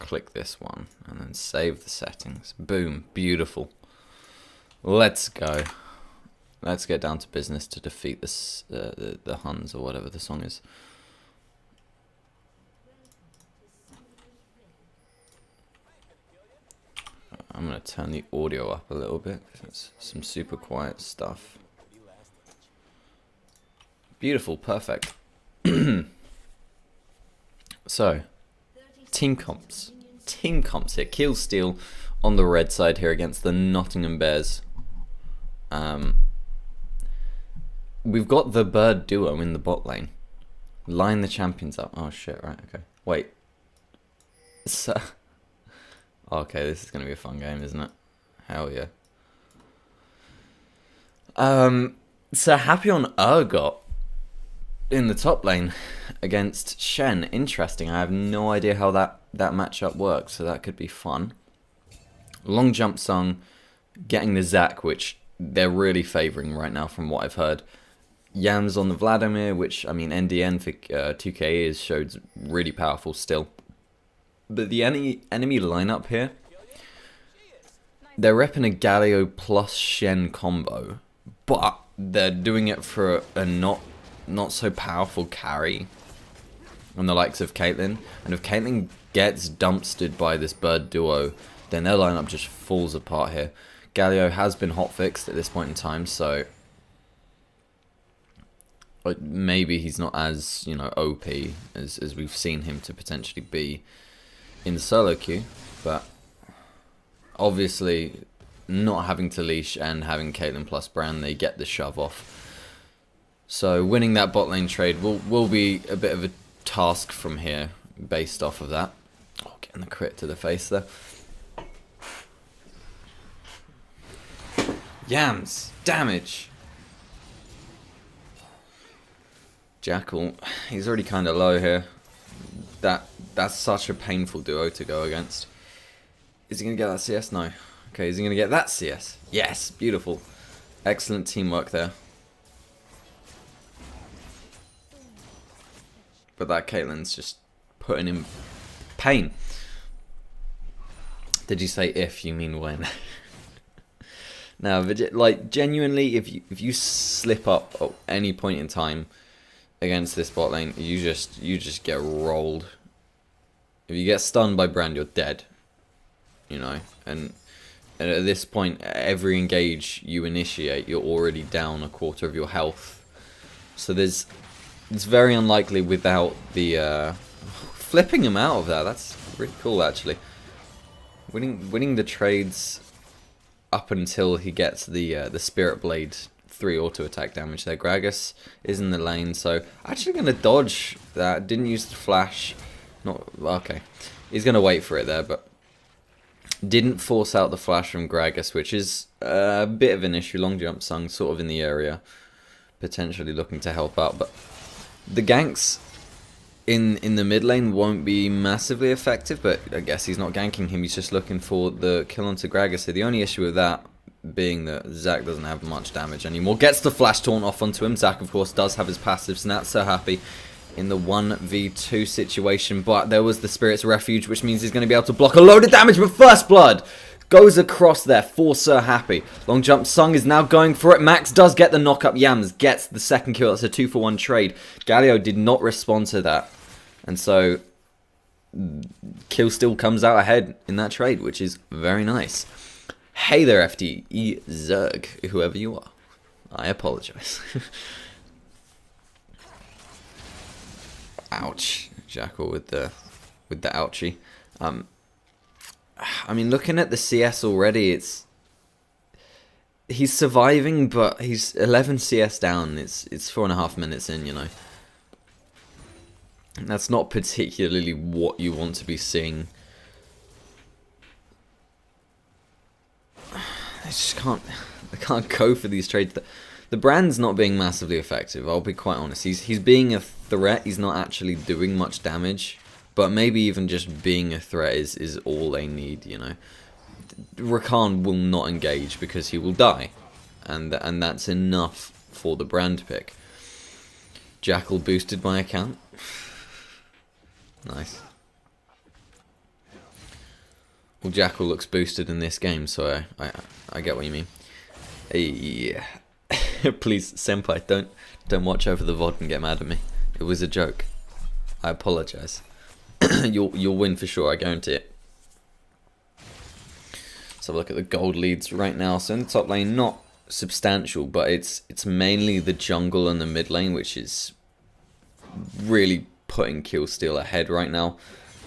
click this one and then save the settings. Boom, beautiful. Let's go. Let's get down to business to defeat this the Huns or whatever the song is. I'm gonna turn the audio up a little bit because it's some super quiet stuff. Beautiful, perfect. So, team comps. Team comps here. Keele Steel on the red side here against the Nottingham Bears. We've got the Bird duo in the bot lane. Line the champions up. Oh shit, right, okay. Wait. So, okay, this is going to be a fun game, isn't it? Hell yeah. So happy on Urgot in the top lane against Shen. Interesting. I have no idea how that matchup works, so that could be fun. Long jump song, getting the Zac, which they're really favouring right now from what I've heard. Yams on the Vladimir, which, I mean, NDN for 2K is showed really powerful still. But the enemy lineup here, they're repping a Galio plus Shen combo, but they're doing it for a not so powerful carry on the likes of Caitlyn. And if Caitlyn gets dumpstered by this Bird duo, then their lineup just falls apart here. Galio has been hotfixed at this point in time, so like maybe he's not as, you know, OP as we've seen him to potentially be in the solo queue, but obviously not having to leash and having Caitlyn plus Bran, they get the shove off. So winning that bot lane trade will be a bit of a task from here based off of that. Oh, getting the crit to the face there. Yams, damage. Jackal, he's already kind of low here. That's such a painful duo to go against. Is he going to get that CS? No. Okay, is he going to get that CS? Yes, beautiful. Excellent teamwork there. But that Caitlyn's just putting him pain. Did you say if, you mean when? Now, like, genuinely, if you slip up at any point in time against this bot lane, you just get rolled. If you get stunned by Brand, you're dead. You know, and at this point, every engage you initiate, you're already down a quarter of your health. So it's very unlikely without the flipping him out of that. That's really cool, actually. Winning the trades up until he gets the Spirit Blade 3 auto attack damage there. Gragas is in the lane, so actually going to dodge that. Didn't use the flash. Not okay. He's going to wait for it there, but didn't force out the flash from Gragas, which is a bit of an issue. Long jump sung sort of in the area, potentially looking to help out, but the ganks in the mid lane won't be massively effective, but I guess he's not ganking him, he's just looking for the kill onto Gragas. So the only issue with that being that Zac doesn't have much damage anymore. Gets the flash taunt off onto him. Zac, of course, does have his passives, and that's so happy in the 1v2 situation, but there was the Spirit's Refuge, which means he's going to be able to block a load of damage, but First Blood goes across there for Sir Happy. Long jump sung is now going for it. Max does get the knock up. Yams gets the second kill. That's a 2-for-1 trade. Galio did not respond to that, and so Keele still comes out ahead in that trade, which is very nice. Hey there, FDE Zerg, whoever you are. I apologize. Ouch, Jackal with the ouchie. I mean, looking at the CS already, he's surviving, but he's 11 CS down. It's 4.5 minutes in, you know. And that's not particularly what you want to be seeing. I just can't go for these trades. The Brand's not being massively effective, I'll be quite honest. He's being a threat, he's not actually doing much damage. But maybe even just being a threat is all they need, you know. Rakan will not engage because he will die. And that's enough for the Brand pick. Jackal boosted my account. Nice. Well, Jackal looks boosted in this game, so I get what you mean. Yeah. Please, Senpai, don't watch over the VOD and get mad at me. It was a joke. I apologize. You'll win for sure, I guarantee it. Let's have a look at the gold leads right now. So in the top lane, not substantial, but it's mainly the jungle and the mid lane, which is really putting Killsteel ahead right now.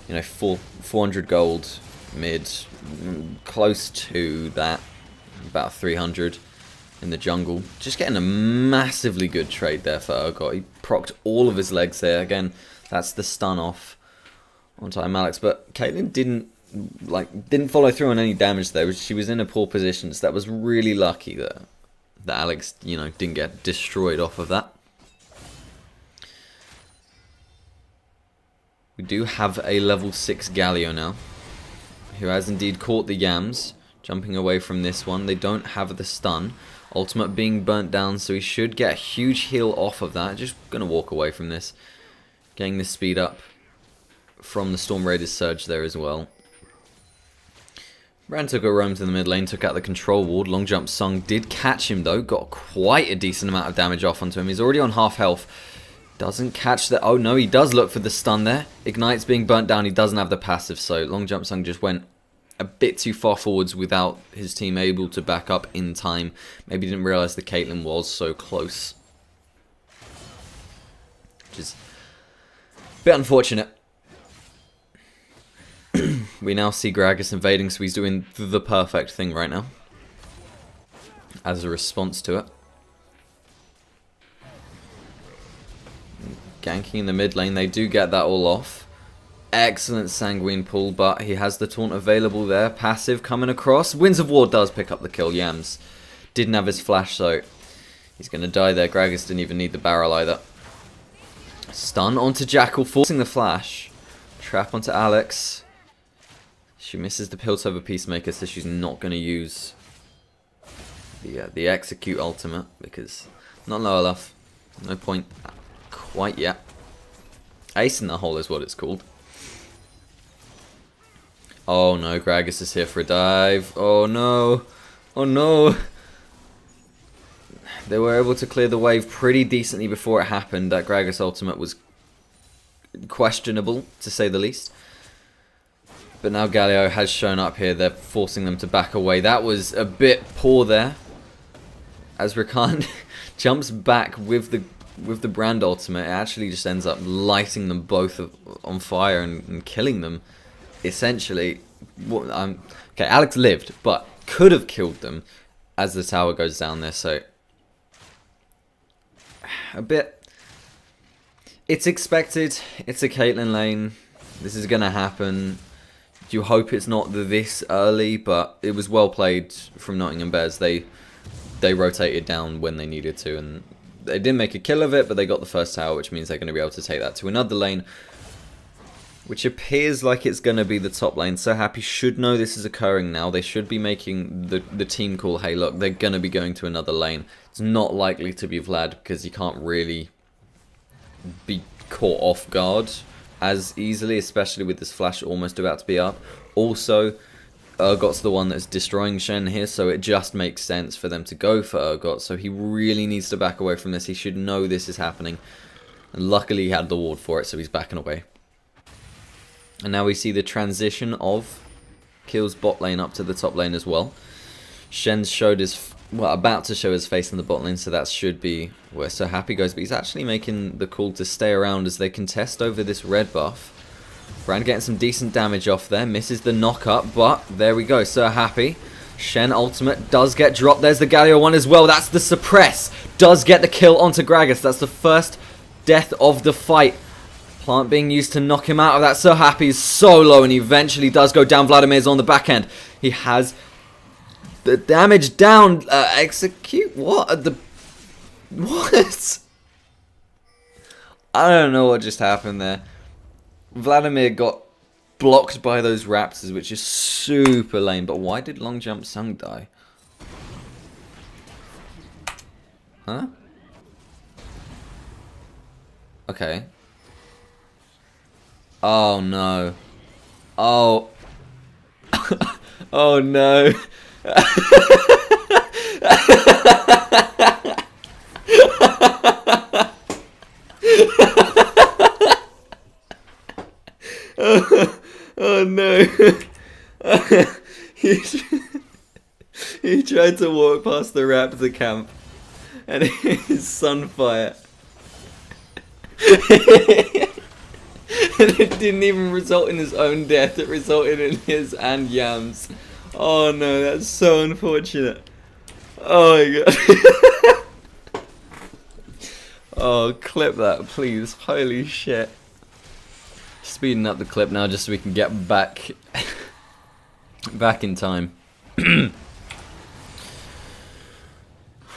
You know, 400 gold mid, close to that, about 300 in the jungle. Just getting a massively good trade there for Urgot. He procced all of his legs there. Again, that's the stun off on time Alex, but Caitlyn didn't follow through on any damage there. She was in a poor position, so that was really lucky that Alex, you know, didn't get destroyed off of that. We do have a level 6 Galio now, who has indeed caught the yams, jumping away from this one. They don't have the stun. Ultimate being burnt down, so he should get a huge heal off of that. Just going to walk away from this. Getting the speed up from the Storm Raiders surge there as well. Brand took a roam to the mid lane, took out the control ward. Long jump Sung did catch him though, got quite a decent amount of damage off onto him. He's already on half health. Doesn't catch the... Oh no, he does look for the stun there. Ignite's being burnt down, he doesn't have the passive, so Long jump Sung just went a bit too far forwards without his team able to back up in time. Maybe didn't realise the Caitlyn was so close. Which is a bit unfortunate. We now see Gragas invading, so he's doing the perfect thing right now as a response to it. Ganking in the mid lane, they do get that all off. Excellent Sanguine pull, but he has the taunt available there. Passive coming across. Winds of War does pick up the kill. Yams didn't have his flash, so he's going to die there. Gragas didn't even need the barrel either. Stun onto Jackal, forcing the flash. Trap onto Alex. She misses the Piltover Peacemaker, so she's not going to use the Execute ultimate, because not low enough. No point quite yet. Ace in the hole is what it's called. Oh no, Gragas is here for a dive. Oh no. Oh no. They were able to clear the wave pretty decently before it happened. That Gragas ultimate was questionable, to say the least. But now Galio has shown up here. They're forcing them to back away. That was a bit poor there, as Rakan jumps back with the Brand ultimate. It actually just ends up lighting them both on fire and killing them. Essentially, okay, Alex lived, but could have killed them as the tower goes down there. So a bit, it's expected. It's a Caitlyn lane. This is gonna happen. You hope it's not this early, but it was well played from Nottingham Bears. They rotated down when they needed to, and they didn't make a kill of it, but they got the first tower, which means they're going to be able to take that to another lane, which appears like it's going to be the top lane. So Happy should know this is occurring now. They should be making the team call, hey look, they're going to be going to another lane. It's not likely to be Vlad, because you can't really be caught off guard as easily, especially with this flash almost about to be up. Also, Urgot's the one that's destroying Shen here, so it just makes sense for them to go for Urgot. So he really needs to back away from this. He should know this is happening. And luckily he had the ward for it, so he's backing away. And now we see the transition of Keele's bot lane up to the top lane as well. Shen's showed his... well, about to show his face in the bot lane, so that should be where So Happy goes. But he's actually making the call to stay around as they contest over this red buff. Brand getting some decent damage off there. Misses the knock up, but there we go. So Happy. Shen ultimate does get dropped. There's the Galio one as well. That's the suppress. Does get the kill onto Gragas. That's the first death of the fight. Plant being used to knock him out of that. So Happy is so low, and he eventually does go down. Vladimir's on the back end. He has the damage down. Execute? What? What? I don't know what just happened there. Vladimir got blocked by those raptors, which is super lame. But why did Long Jump Sung die? Huh? Okay. Oh no. Oh. Oh no. Oh no. He tried to walk past the raptor camp and his sunfire. And it didn't even result in his own death, it resulted in his and Yam's. Oh no, that's so unfortunate. Oh my god. Oh, clip that, please. Holy shit. Speeding up the clip now just so we can get back in time.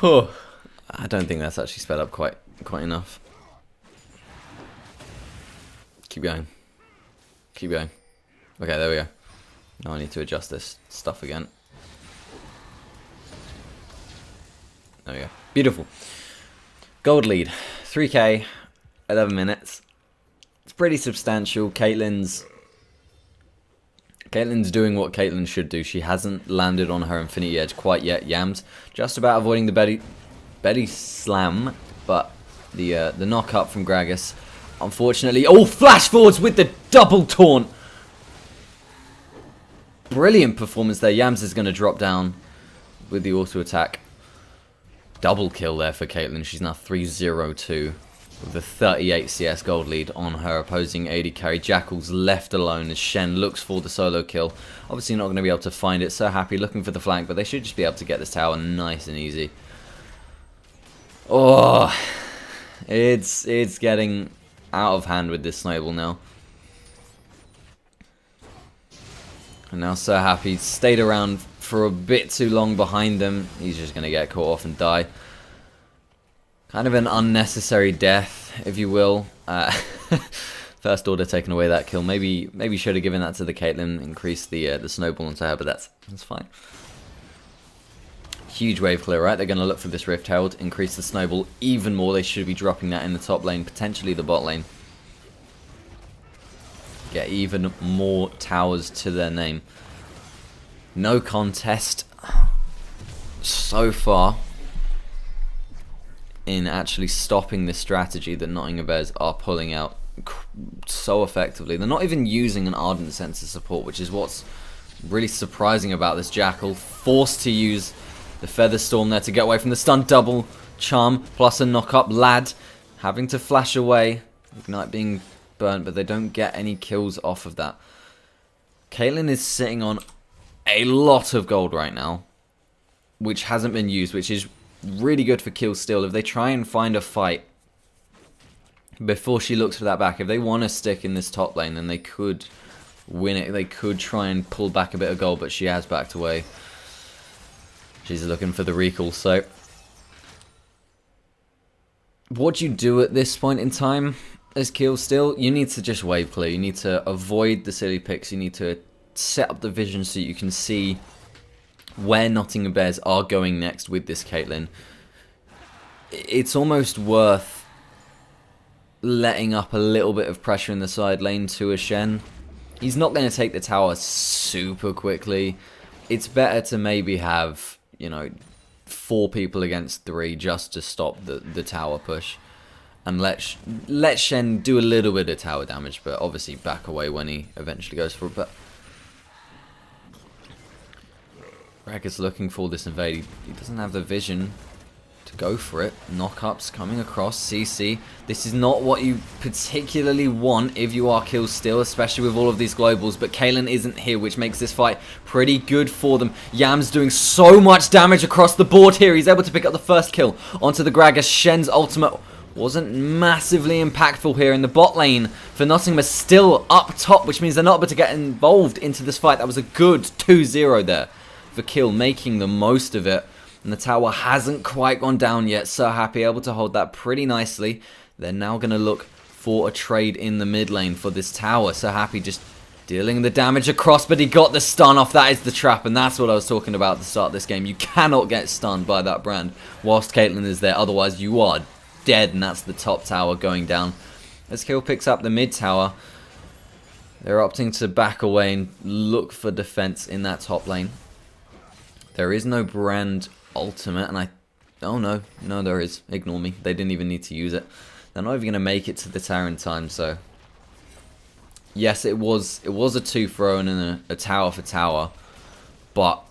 Oh, I don't think that's actually sped up quite enough. Keep going. Keep going. Okay, there we go. Now I need to adjust this stuff again. There we go. Beautiful. Gold lead. 3k, 11 minutes. It's pretty substantial. Caitlyn's doing what Caitlyn should do. She hasn't landed on her Infinity Edge quite yet. Yams just about avoiding the Betty slam, but the knock up from Gragas. Unfortunately, oh, flash forwards with the double taunt. Brilliant performance there. Yams is going to drop down with the auto attack. Double kill there for Caitlyn. She's now 3-0-2 with the 38 CS gold lead on her opposing AD carry. Jackal's left alone as Shen looks for the solo kill. Obviously not going to be able to find it. So happy looking for the flank, but they should just be able to get this tower nice and easy. Oh, it's getting out of hand with this snowball now. And now So Happy stayed around for a bit too long behind them. He's just going to get caught off and die. Kind of an unnecessary death, if you will. First order taking away that kill. Maybe should have given that to the Caitlyn, increase the snowball onto her, but that's fine. Huge wave clear, right? They're going to look for this Rift Herald, increase the snowball even more. They should be dropping that in the top lane, potentially the bot lane. Get even more towers to their name. No contest so far in actually stopping this strategy that Nottingham Bears are pulling out so effectively. They're not even using an Ardent Sensor support, which is what's really surprising about this Jackal. Forced to use the Feather Storm there to get away from the stun. Double charm plus a knock up. Lad having to flash away. Ignite being burnt, but they don't get any kills off of that. Caitlyn is sitting on a lot of gold right now, which hasn't been used, which is really good for Keele still. If they try and find a fight before she looks for that back, if they want to stick in this top lane, then they could win it. They could try and pull back a bit of gold, but she has backed away. She's looking for the recall, so what do you do at this point in time as Keele still? You need to just wave clear. You need to avoid the silly picks. You need to set up the vision so you can see where Nottingham Bears are going next with this Caitlyn. It's almost worth letting up a little bit of pressure in the side lane to a Shen. He's not going to take the tower super quickly. It's better to maybe have, you know, 4 people against 3 just to stop the tower push. And let Shen do a little bit of tower damage, but obviously back away when he eventually goes for it. But Greg is looking for this invade. He doesn't have the vision to go for it. Knockups coming across. CC. This is not what you particularly want if you are Keele still, especially with all of these globals. But Caitlyn isn't here, which makes this fight pretty good for them. Yam's doing so much damage across the board here. He's able to pick up the first kill onto the Gragas. Shen's ultimate wasn't massively impactful here in the bot lane for Nottingham is still up top, which means they're not able to get involved into this fight. That was a good 2-0 there for Keele, making the most of it. And the tower hasn't quite gone down yet. So Happy able to hold that pretty nicely. They're now going to look for a trade in the mid lane for this tower. So Happy just dealing the damage across, but he got the stun off. That is the trap, and that's what I was talking about at the start of this game. You cannot get stunned by that brand whilst Caitlyn is there. Otherwise, you are dead, and that's the top tower going down. As Keele picks up the mid tower, They're opting to back away and look for defense in that top lane. There is no Brand ultimate, and oh no, there is. Ignore me. They didn't even need to use it. They're not even going to make it to the tower in time, so... Yes, it was a 2 thrown and a tower for tower, but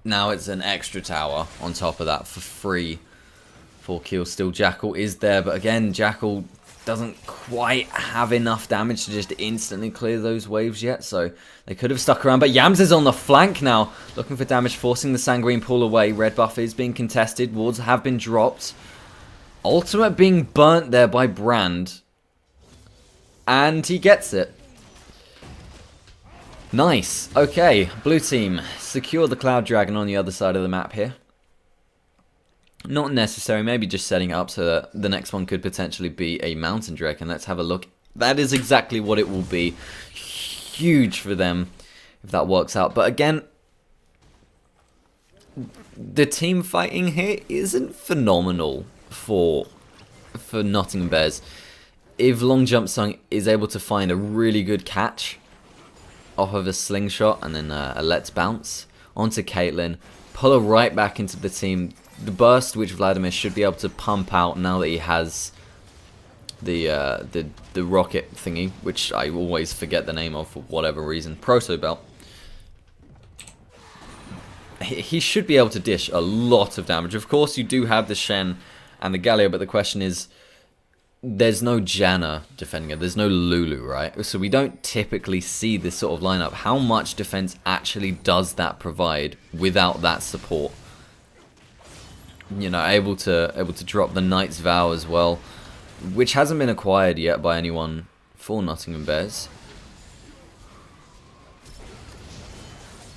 now it's an extra tower on top of that for free for Keele. Still, Jackal is there, but again, Jackal doesn't quite have enough damage to just instantly clear those waves yet, so they could have stuck around. But Yams is on the flank now, looking for damage, forcing the Sanguine pull away. Red buff is being contested, wards have been dropped. Ultimate being burnt there by Brand, and he gets it. Nice. Okay, blue team, secure the Cloud Dragon on the other side of the map here. Not necessary, maybe just setting it up so that the next one could potentially be a Mountain Drake, and let's have a look. That is exactly what it will be. Huge for them if that works out. But again, the team fighting here isn't phenomenal for Nottingham Bears. If Long Jump Sung is able to find a really good catch off of a slingshot and then a let's bounce onto Caitlyn, pull her right back into the team. The burst which Vladimir should be able to pump out now that he has the rocket thingy, which I always forget the name of for whatever reason, Proto Belt. He should be able to dish a lot of damage. Of course, you do have the Shen and the Galio, but the question is, there's no Janna defending it. There's no Lulu, right? So we don't typically see this sort of lineup. How much defense actually does that provide without that support? You know, able to drop the Knight's Vow as well, which hasn't been acquired yet by anyone for Nottingham Bears.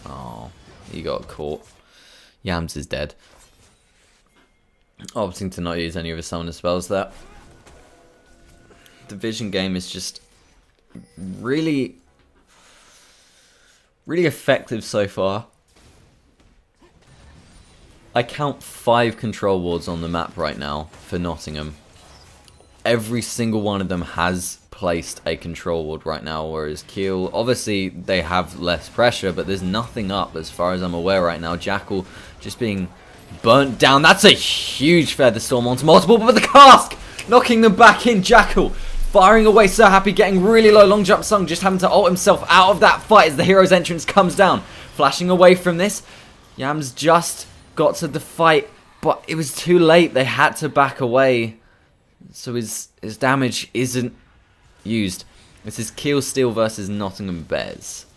Oh, he got caught. Yams is dead. Opting to not use any of his summoner spells there. The vision game is just really effective so far. I count 5 control wards on the map right now for Nottingham. Every single one of them has placed a control ward right now, whereas Keele, obviously they have less pressure, but there's nothing up as far as I'm aware right now. Jackal just being burnt down. That's a huge Feather Storm onto multiple, but the cask knocking them back in. Jackal firing away, so happy, getting really low. Long Jump Sung just having to ult himself out of that fight as the hero's entrance comes down. Flashing away from this. Yams just got to the fight, but it was too late. They had to back away, so his damage isn't used. This is Keele Steel versus Nottingham Bears.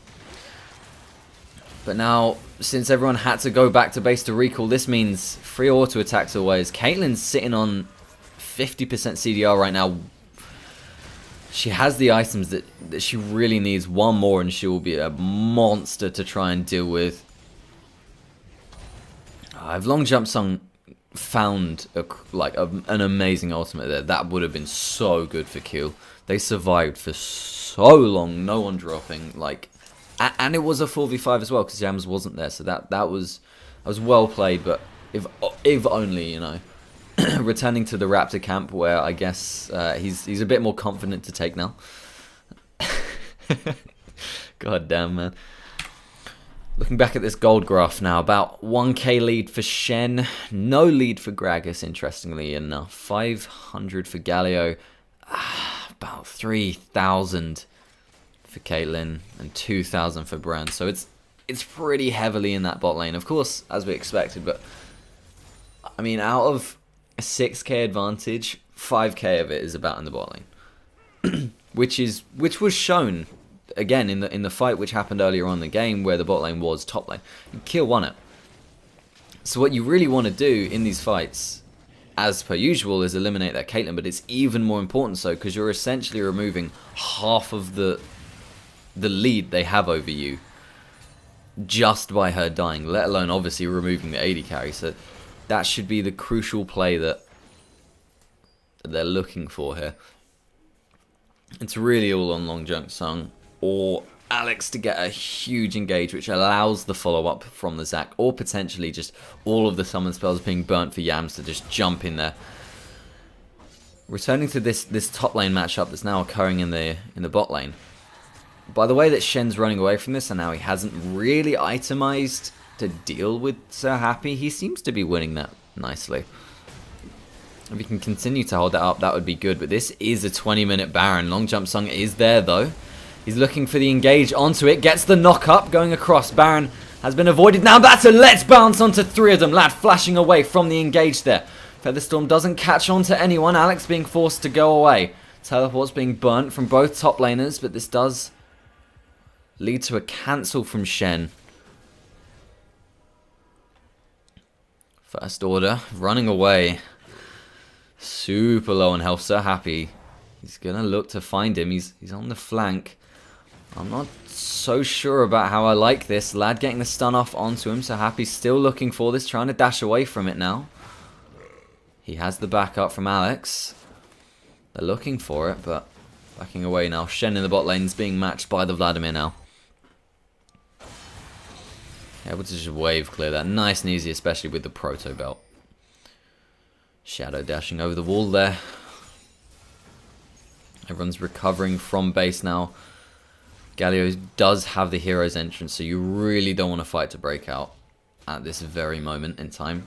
But now, since everyone had to go back to base to recall, this means 3 auto attacks always. Caitlyn's sitting on 50% CDR right now. She has the items that she really needs. One more and she will be a monster to try and deal with. If Long Jump Sung found an amazing ultimate there, that would have been so good for Keele. They survived for so long, no one dropping, and it was a 4v5 as well because Yams wasn't there, so that was well played. But if only, you know. Returning to the Raptor camp, where I guess he's a bit more confident to take now. God damn, man. Looking back at this gold graph now, about 1k lead for Shen, no lead for Gragas, interestingly enough. 500 for Galio, about 3,000 for Caitlyn, and 2,000 for Brand. So it's pretty heavily in that bot lane, of course, as we expected. But I mean, out of a 6k advantage, 5k of it is about in the bot lane, which was shown again in the fight which happened earlier on in the game, where the bot lane was top lane. Keele won it. So what you really want to do in these fights, as per usual, is eliminate that Caitlyn, but it's even more important so because you're essentially removing half of the lead they have over you just by her dying, let alone obviously removing the AD carry. So that should be the crucial play that they're looking for here. It's really all on Long Jump Sung or Alex to get a huge engage, which allows the follow-up from the Zac, or potentially just all of the summon spells being burnt for Yams to just jump in there. Returning to this top lane matchup that's now occurring in the bot lane. by the way that Shen's running away from this, and now he hasn't really itemized to deal with So Happy, he seems to be winning that nicely. If he can continue to hold that up, that would be good. But this is a 20-minute Baron. Long Jump Sung is there, though. He's looking for the engage onto it. Gets the knock up going across. Baron has been avoided. Now that's a let's bounce onto 3 of them. Lad flashing away from the engage there. Featherstorm doesn't catch on to anyone. Alex being forced to go away. Teleports being burnt from both top laners. But this does lead to a cancel from Shen. First order running away. Super low on health. So Happy. He's going to look to find him. He's on the flank. I'm not so sure about how I like this. Lad getting the stun off onto him. So Happy still looking for this. Trying to dash away from it now. He has the backup from Alex. They're looking for it, but backing away now. Shen in the bot lane is being matched by the Vladimir now. Able to just wave clear that. Nice and easy, especially with the Proto Belt. Shadow dashing over the wall there. Everyone's recovering from base now. Galio does have the hero's entrance, so you really don't want to fight to break out at this very moment in time.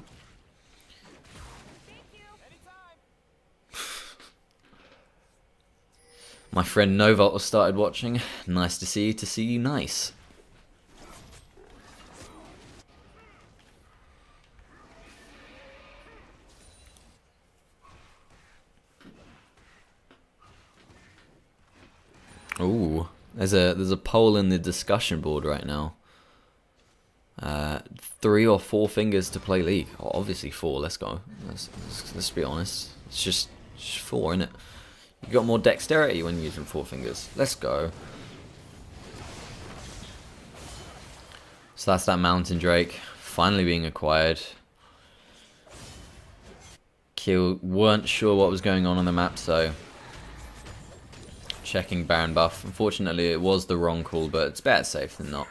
My friend Novalt has started watching. Nice to see you nice. Ooh, there's a poll in the discussion board right now. 3 or 4 fingers to play League. Oh, obviously 4. Let's go. Let's be honest. It's just 4, isn't it? You got more dexterity when you're using 4 fingers. Let's go. So that's that Mountain Drake finally being acquired. Keele weren't sure what was going on the map, so checking Baron buff. Unfortunately, it was the wrong call, but it's better safe than not.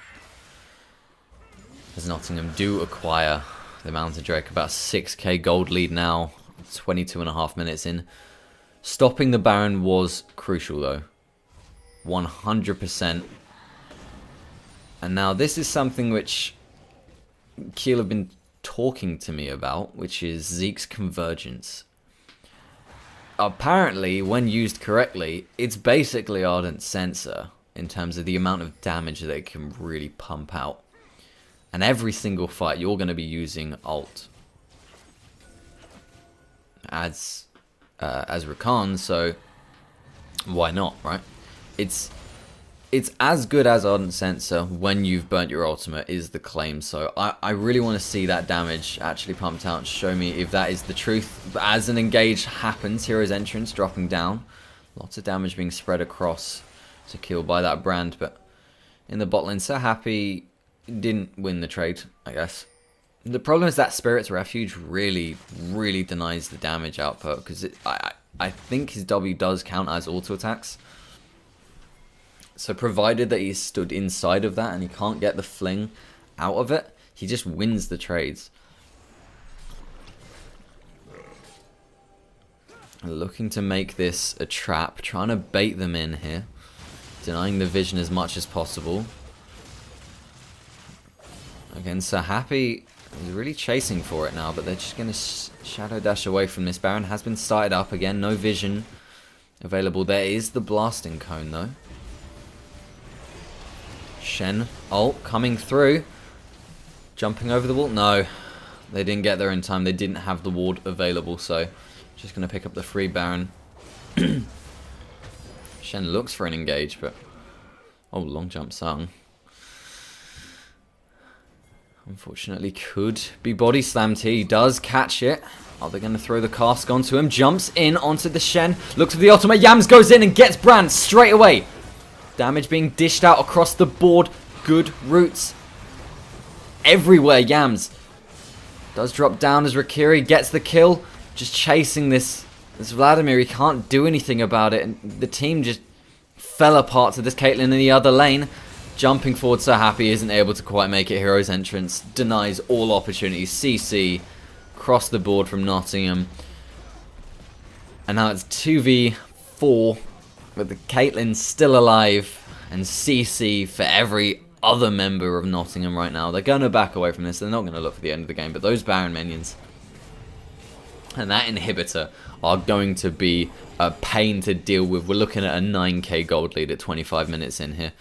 As Nottingham do acquire the Mountain Drake, about 6k gold lead now, 22.5 minutes in. Stopping the Baron was crucial though, 100%. And now this is something which Keele have been talking to me about, which is Zeke's Convergence. Apparently, when used correctly, it's basically Ardent Sensor in terms of the amount of damage that it can really pump out. And every single fight, you're going to be using ult as Rakan, so why not, right? It's as good as Ardent Sensor when you've burnt your ultimate is the claim, so I really want to see that damage actually pumped out and show me if that is the truth. As an engage happens, Hero's Entrance dropping down, lots of damage being spread across to Keele by that brand, but in the bot lane, So Happy didn't win the trade, I guess. The problem is that Spirit's Refuge really denies the damage output, because I think his W does count as auto attacks. So provided that he's stood inside of that and he can't get the fling out of it, he just wins the trades. Looking to make this a trap, trying to bait them in here. Denying the vision as much as possible. Again, So Happy is really chasing for it now, but they're just going to shadow dash away from this. Baron has been started up again, no vision available. There is the blasting cone though. Shen ult coming through. Jumping over the wall. No, they didn't get there in time. They didn't have the ward available, so just going to pick up the free Baron. Shen looks for an engage, but oh, long jump Sung. Unfortunately could be body slammed here. He does catch it. Are they going to throw the cask onto him? Jumps in onto the Shen. Looks for the ultimate. Yams goes in and gets Brand straight away. Damage being dished out across the board. Good roots everywhere. Yams does drop down as Rakiri gets the kill. Just chasing this Vladimir. He can't do anything about it. And the team just fell apart to this Caitlyn in the other lane. Jumping forward, So Happy isn't able to quite make it. Hero's Entrance denies all opportunities. CC across the board from Nottingham. And now it's 2v4 with the Caitlyn still alive and CC for every other member of Nottingham right now. They're going to back away from this. They're not going to look for the end of the game. But those Baron minions and that inhibitor are going to be a pain to deal with. We're looking at a 9k gold lead at 25 minutes in here.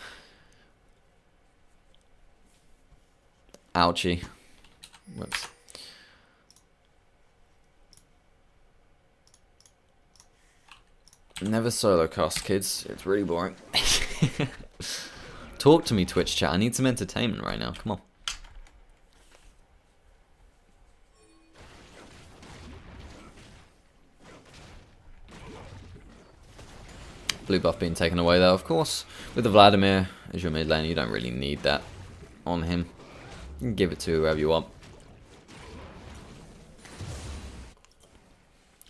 Ouchie. Whoops. Never solo cast, kids. It's really boring. Talk to me, Twitch chat. I need some entertainment right now. Come on. Blue buff being taken away though, of course. With the Vladimir as your mid lane, you don't really need that on him. You can give it to whoever you want.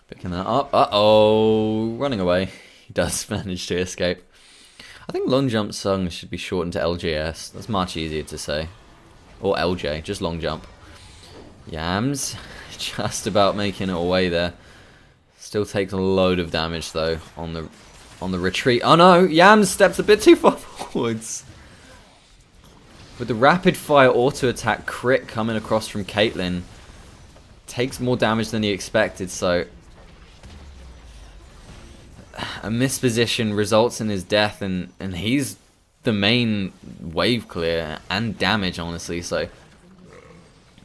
Picking that up. Uh-oh. Running away. He does manage to escape. I think long jump sung should be shortened to LJS. That's much easier to say. Or LJ, just long jump. Yams, just about making it away there. Still takes a load of damage though on the retreat. Oh no, Yams steps a bit too far forwards. With the rapid fire auto attack crit coming across from Caitlyn, takes more damage than he expected, so a misposition results in his death, and he's the main wave clear and damage, honestly. So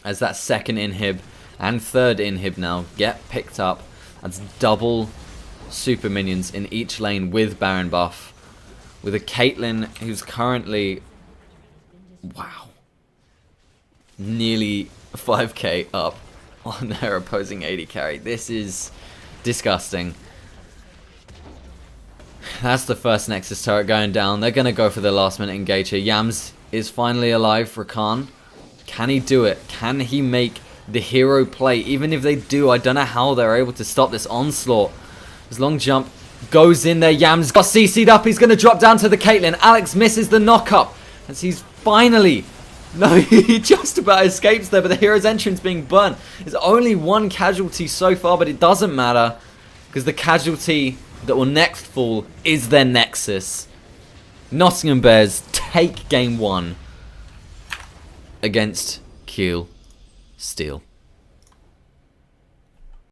as that second inhib and third inhib now get picked up, that's double super minions in each lane with Baron buff, with a Caitlyn who's currently, wow, nearly 5k up on her opposing AD carry. This is disgusting. That's the first Nexus turret going down. They're going to go for the last minute engage here. Yams is finally alive for Khan. Can he do it? Can he make the hero play? Even if they do, I don't know how they're able to stop this onslaught. His long jump goes in there. Yams got CC'd up. He's going to drop down to the Caitlyn. Alex misses the knock-up as he's finally... No, he just about escapes there, but the hero's entrance being burnt. There's only one casualty so far, but it doesn't matter because the casualty that will next fall is their Nexus. Nottingham Bears take game 1 against Keele Steel.